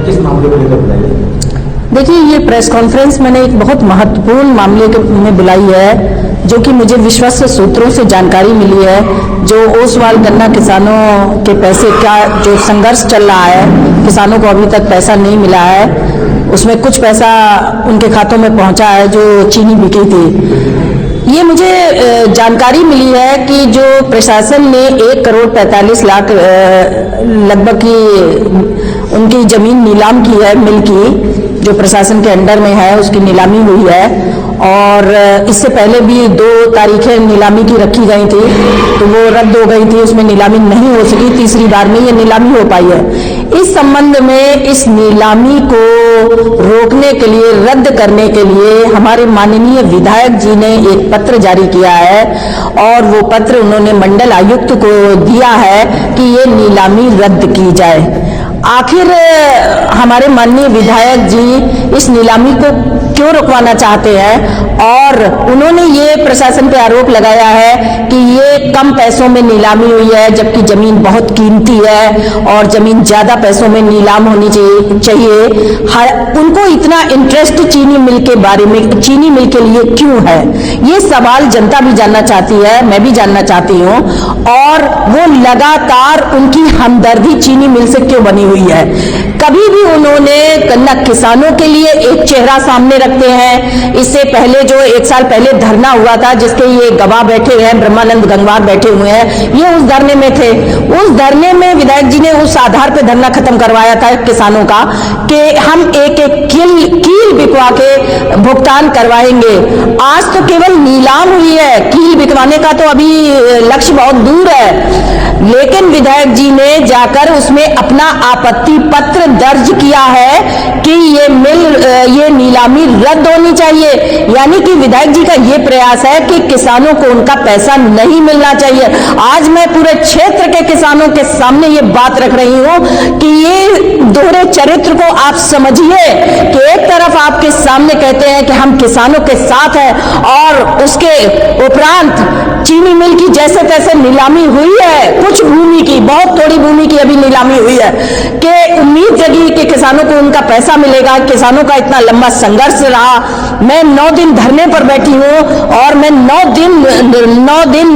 किस मामले को लेकर बुलाई है? देखिए, ये प्रेस कॉन्फ्रेंस मैंने एक बहुत महत्वपूर्ण मामले में बुलाई है, जो कि मुझे विश्वस्त सूत्रों से जानकारी मिली है। जो ओसवाल गन्ना किसानों के पैसे का जो संघर्ष चल रहा है, किसानों को अभी तक पैसा नहीं मिला है, उसमें कुछ पैसा उनके खातों में पहुंचा है जो चीनी बिकी थी। ये मुझे जानकारी मिली है कि जो प्रशासन ने 1,45,00,000 लगभग की उनकी जमीन नीलाम की है, मिल की जो प्रशासन के अंडर में है, उसकी नीलामी हुई है। और इससे पहले भी 2 तारीखें नीलामी की रखी गई थी, तो वो रद्द हो गई थी, उसमें नीलामी नहीं हो सकी। तीसरी बार में ये नीलामी हो पाई है। इस संबंध में इस नीलामी को रोकने के लिए, रद्द करने के लिए हमारे माननीय विधायक जी ने एक पत्र जारी किया है, और वो पत्र उन्होंने मंडल आयुक्त को दिया है कि ये नीलामी रद्द की जाए। आखिर हमारे माननीय विधायक जी इस नीलामी को क्यों रुकवाना चाहते हैं? और उन्होंने ये प्रशासन पे आरोप लगाया है कि ये कम पैसों में नीलामी हुई है, जबकि जमीन बहुत कीमती है और जमीन ज्यादा पैसों में नीलाम होनी चाहिए। उनको इतना इंटरेस्ट चीनी मिल के बारे में, चीनी मिल के लिए क्यों है? ये सवाल जनता भी जानना चाहती है, मैं भी जानना चाहती हूँ। और वो लगातार उनकी हमदर्दी चीनी मिल से क्यों बनी हुई है? कभी भी उन्होंने गन्ना किसानों के लिए एक चेहरा सामने रखते हैं। इससे पहले जो 1 साल पहले धरना हुआ था, जिसके ये गवाह बैठे हुए हैं, ब्रह्मानंद गंगवार बैठे हुए हैं, ये उस धरने में थे। उस धरने में विधायक जी ने उस आधार पे धरना खत्म करवाया था किसानों का कि हम एक कील बिकवा के भुगतान करवाएंगे। आज तो केवल नीलाम हुई है, कील बिकवाने का तो अभी लक्ष्य बहुत दूर है। लेकिन विधायक जी ने जाकर उसमें अपना आपत्ति पत्र दर्ज किया है कि ये नीलामी रद्द होनी चाहिए। यानी कि विधायक जी का ये प्रयास है कि किसानों को उनका पैसा नहीं मिलना चाहिए। आज मैं पूरे क्षेत्र के किसानों के सामने ये बात रख रही हूं कि ये दोहरे चरित्र को आप समझिए कि एक तरफ आपके सामने कहते हैं कि हम किसानों के साथ हैं, और उसके उपरांत चीनी मिल की जैसे तैसे नीलामी हुई है, कुछ भूमि की, बहुत थोड़ी भूमि की अभी नीलामी हुई है, कि उम्मीद जगी कि किसानों को उनका पैसा मिलेगा। किसानों का इतना लंबा संघर्ष रहा। मैं 9 दिन धरने पर बैठी हूं, और मैं 9 दिन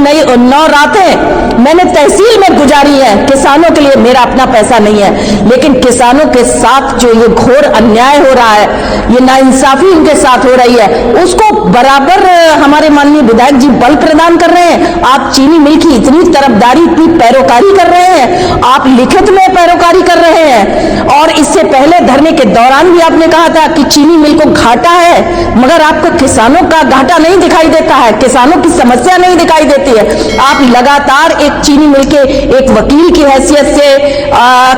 नहीं, 9 रातें मैंने तहसील में गुजारी है। किसानों के लिए मेरा अपना पैसा नहीं है, लेकिन किसानों के साथ जो ये घोर अन्याय हो रहा है, ये नाइंसाफी उनके साथ हो रही है, उसको बराबर हमारे माननीय विधायक जी बल प्रदान कर रहे हैं। आप चीनी मिल की इतनी तरफदारी, इतनी पैरोकारी कर रहे हैं, आप लिखित में पैरोकारी कर रहे हैं। और इससे पहले धरने के दौरान भी आपने कहा था कि चीनी मिल को घाटा है, मगर आपको किसानों का घाटा नहीं दिखाई देता है, किसानों की समस्या नहीं दिखाई देती है। आप लगातार एक चीनी मिल के एक वकील की हैसियत से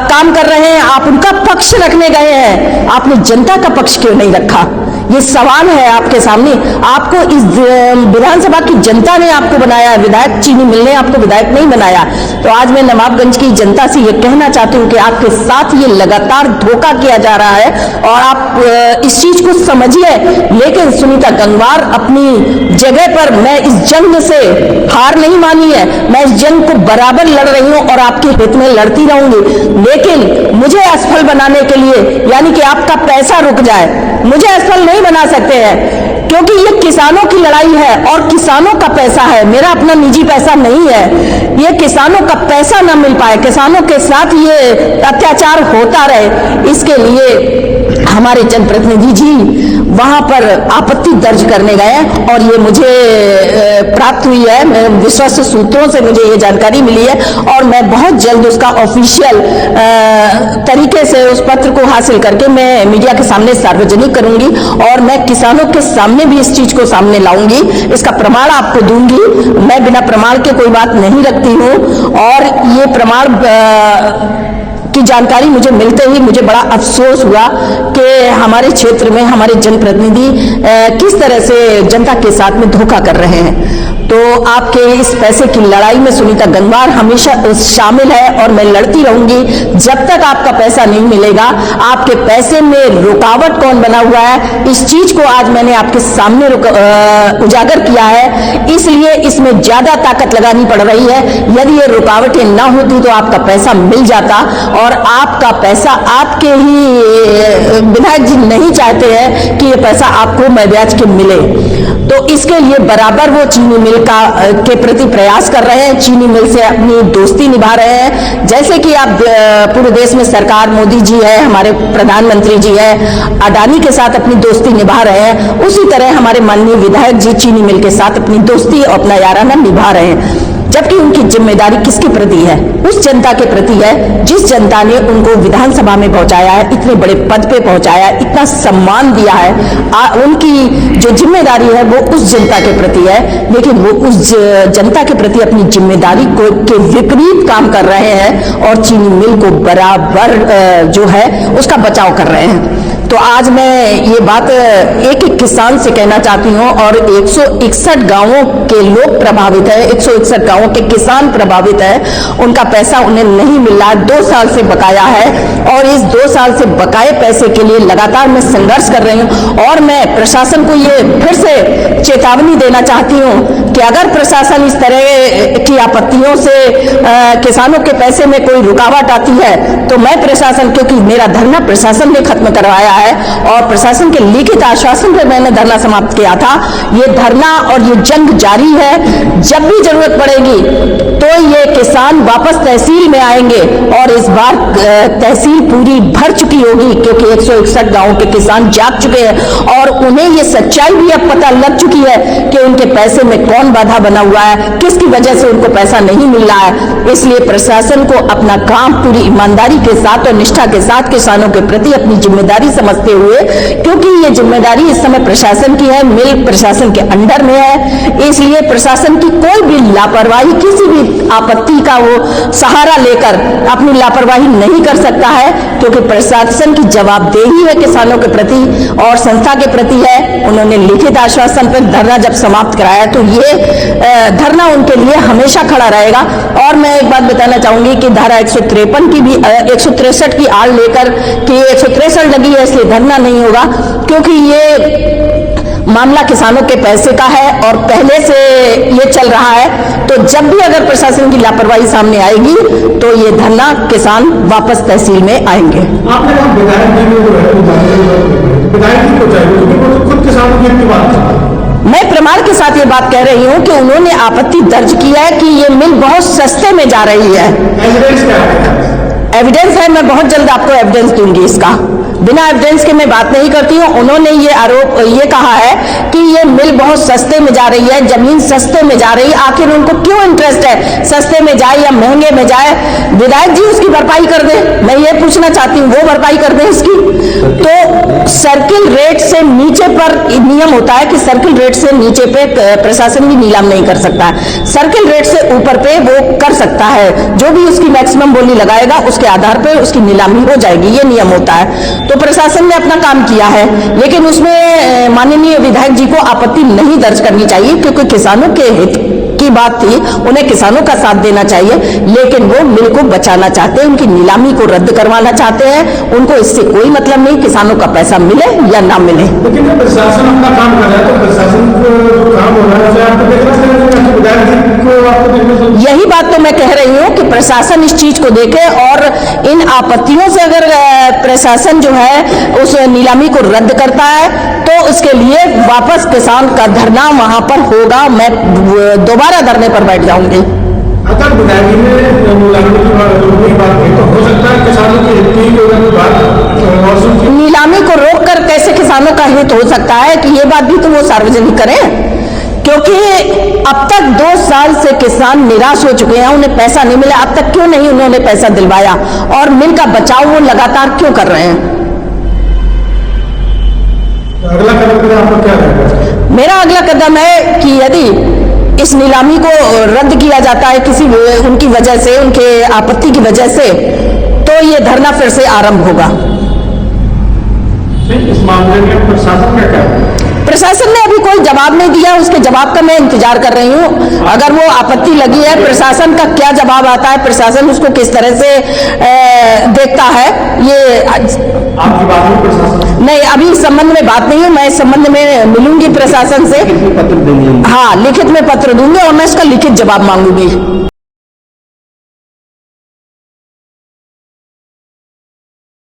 काम कर रहे हैं। आप उनका पक्ष रखने गए हैं, आपने जनता का पक्ष क्यों नहीं रखा? ये सवाल है आपके सामने। आपको इस विधानसभा की जनता ने आपको बनाया, विधायक चीनी मिल ने आपको विधायक नहीं बनाया। तो आज मैं नवाबगंज की जनता से ये कहना चाहती हूँ कि आपके साथ ये लगातार धोखा किया जा रहा है, और आप इस चीज को समझिए। लेकिन सुनीता गंगवार अपनी जगह पर, मैं इस जंग से हार नहीं मानी है, मैं इस जंग को बराबर लड़ रही हूँ और आपके हित में लड़ती रहूंगी। लेकिन मुझे असफल बनाने के लिए, यानी कि आपका पैसा रुक जाए, मुझे असफल नहीं बना सकते हैं, क्योंकि ये किसानों की लड़ाई है और किसानों का पैसा है, मेरा अपना निजी पैसा नहीं है। ये किसानों का पैसा ना मिल पाए, किसानों के साथ ये अत्याचार होता रहे, इसके लिए हमारे जनप्रतिनिधि जी वहां पर आपत्ति दर्ज करने गए, और ये मुझे प्राप्त हुई है, विश्वस्त सूत्रों से मुझे ये जानकारी मिली है, और मैं बहुत जल्द उसका ऑफिशियल तरीके से उस पत्र को हासिल करके मैं मीडिया के सामने सार्वजनिक करूंगी, और मैं किसानों के सामने भी इस चीज को सामने लाऊंगी, इसका प्रमाण आपको दूंगी। मैं बिना प्रमाण के कोई बात नहीं रखती हूं, और ये प्रमाण की जानकारी मुझे मिलते ही मुझे बड़ा अफसोस हुआ कि हमारे क्षेत्र में हमारे जनप्रतिनिधि किस तरह से जनता के साथ में धोखा कर रहे हैं। तो आपके इस पैसे की लड़ाई में सुनीता गंगवार हमेशा शामिल है, और मैं लड़ती रहूंगी जब तक आपका पैसा नहीं मिलेगा। आपके पैसे में रुकावट कौन बना हुआ है, इस चीज को आज मैंने आपके सामने उजागर किया है, इसलिए इसमें ज्यादा ताकत लगानी पड़ रही है। यदि ये रुकावटें ना होती तो आपका पैसा मिल जाता, और और आपका पैसा आपके ही विधायक जी नहीं चाहते हैं कि ये पैसा आपको मैं ब्याज के मिले, तो इसके लिए बराबर वो चीनी मिल के प्रति प्रयास कर रहे हैं, चीनी मिल से अपनी दोस्ती निभा रहे हैं। जैसे कि आप पूरे देश में सरकार मोदी जी है, हमारे प्रधानमंत्री जी है, अडानी के साथ अपनी दोस्ती निभा रहे हैं, उसी तरह हमारे माननीय विधायक जी चीनी मिल के साथ अपनी दोस्ती और अपना याराना निभा रहे हैं। जबकि उनकी जिम्मेदारी किसके प्रति है? उस जनता के प्रति है जिस जनता ने उनको विधानसभा में पहुंचाया है, इतने बड़े पद पे पहुंचाया है, इतना सम्मान दिया है। उनकी जो जिम्मेदारी है वो उस जनता के प्रति है, लेकिन वो उस जनता के प्रति अपनी जिम्मेदारी को के विपरीत काम कर रहे हैं और चीनी मिल को बराबर जो है उसका बचाव कर रहे हैं। तो आज मैं ये बात एक एक किसान से कहना चाहती हूँ, और 161 गांवों के लोग प्रभावित है, 161 गांवों के किसान प्रभावित है, उनका पैसा उन्हें नहीं मिल रहा, 2 साल से बकाया है और इस 2 साल से बकाए पैसे के लिए लगातार मैं संघर्ष कर रही हूँ। और मैं प्रशासन को ये फिर से चेतावनी देना चाहती हूँ कि अगर प्रशासन इस तरह की आपत्तियों से किसानों के पैसे में कोई रुकावट आती है तो मैं प्रशासन, क्योंकि मेरा धरना प्रशासन ने खत्म करवाया है और प्रशासन के लिखित आश्वासन पर मैंने धरना समाप्त किया था, ये धरना और ये जंग जारी है। जब भी जरूरत पड़ेगी तो ये किसान वापस तहसील में आएंगे और इस बार तहसील पूरी भर चुकी होगी, क्योंकि 161 गांवों के किसान जाग चुके हैं और उन्हें ये सच्चाई भी अब पता लग चुकी है कि उनके पैसे में कौन बाधा बना हुआ है, किसकी वजह से उनको पैसा नहीं मिल रहा है। इसलिए प्रशासन को अपना काम पूरी ईमानदारी के साथ और निष्ठा के साथ किसानों के प्रति अपनी जिम्मेदारी समझते हुए, क्योंकि ये जिम्मेदारी इस समय प्रशासन की है, मिल प्रशासन के अंडर में है, इसलिए प्रशासन की कोई भी लापरवाही, किसी भी आपत्ति का वो सहारा लेकर अपनी लापरवाही नहीं कर सकता है, क्योंकि प्रशासन की जवाबदेही है किसानों के प्रति और संस्था के प्रति है। उन्होंने लिखित आश्वासन पर धरना जब समाप्त कराया तो ये धरना उनके लिए हमेशा खड़ा रहेगा। और मैं एक बात बताना चाहूंगी कि धारा 153 की भी 163 की आड़ लेकर कि 163 लगी है इसलिए धरना नहीं होगा, क्योंकि ये मामला किसानों के पैसे का है और पहले से ये चल रहा है। तो जब भी अगर प्रशासन की लापरवाही सामने आएगी तो ये धरना किसान वापस तहसील में आएंगे। आपने कहा विधायक जी ने जो है विधायक जी को चाहिए, क्योंकि वो तो खुद किसानों की बात है। मैं प्रमाण के साथ ये बात कह रही हूँ कि उन्होंने आपत्ति दर्ज की है कि ये मिल बहुत सस्ते में जा रही है। एविडेंस क्या है? एविडेंस है, मैं बहुत जल्द आपको एविडेंस दूंगी इसका। बिना एविडेंस के मैं बात नहीं करती हूँ। उन्होंने ये आरोप ये कहा है कि ये मिल बहुत सस्ते में जा रही है, जमीन सस्ते में जा रही है। आखिर उनको क्यों इंटरेस्ट है सस्ते में जाए या महंगे में जाए? विधायक जी उसकी भरपाई कर दे, मैं ये पूछना चाहती हूँ, वो भरपाई कर दे इसकी। तो सर्किल रेट से नीचे पर नियम होता है कि सर्किल रेट से नीचे पे प्रशासन भी नीलाम नहीं कर सकता है, सर्किल रेट से ऊपर पे वो कर सकता है। जो भी उसकी मैक्सिमम बोली लगाएगा उसके आधार पर उसकी नीलामी हो जाएगी, ये नियम होता है। तो प्रशासन ने अपना काम किया है, लेकिन उसमें माननीय विधायक जी को आपत्ति नहीं दर्ज करनी चाहिए, क्योंकि किसानों के हित की बात थी, उन्हें किसानों का साथ देना चाहिए। लेकिन वो मिल को बचाना चाहते हैं, उनकी नीलामी को रद्द करवाना चाहते हैं। उनको इससे कोई मतलब नहीं किसानों का पैसा मिले या ना मिले। लेकिन जब प्रशासन अपना काम कर रहा है तो प्रशासन को जो काम हो रहा है आपको देखना चाहिए, विधायक जी को आपको देखना चाहिए। यही बात तो मैं कह रही हूँ कि प्रशासन इस चीज को देखे और इन आपत्तियों से अगर प्रशासन जो है उस नीलामी को रद्द करता है तो उसके लिए वापस किसान का धरना वहां पर होगा। मैं दोबारा धरने पर बैठ जाऊंगी। अगर विधायक जी ने नीलामी की बात की तो हो सकता है किसानों की हित की बात, नीलामी को रोककर कैसे किसानों का हित हो सकता है कि ये बात भी तो वो सार्वजनिक करें, क्योंकि अब तक 2 साल से किसान निराश हो चुके हैं, उन्हें पैसा नहीं मिला। अब तक क्यों नहीं उन्होंने पैसा दिलवाया और मिल का बचाव वो लगातार क्यों कर रहे हैं? अगला कदम आपको क्या रहेगा? मेरा अगला कदम है कि यदि इस नीलामी को रद्द किया जाता है किसी उनकी वजह से, उनके आपत्ति की वजह से, तो ये धरना फिर से आरंभ होगा। इस मामले में प्रशासन का क्या है? प्रशासन ने अभी कोई जवाब नहीं दिया, उसके जवाब का मैं इंतजार कर रही हूँ। अगर वो आपत्ति लगी है, प्रशासन का क्या जवाब आता है, प्रशासन उसको किस तरह से देखता है, ये आपकी बात में प्रशासन नहीं, अभी इस संबंध में बात नहीं है। मैं इस संबंध में मिलूंगी प्रशासन से, पत्र देंगे। हाँ लिखित में पत्र दूंगी और मैं इसका लिखित जवाब मांगूंगी।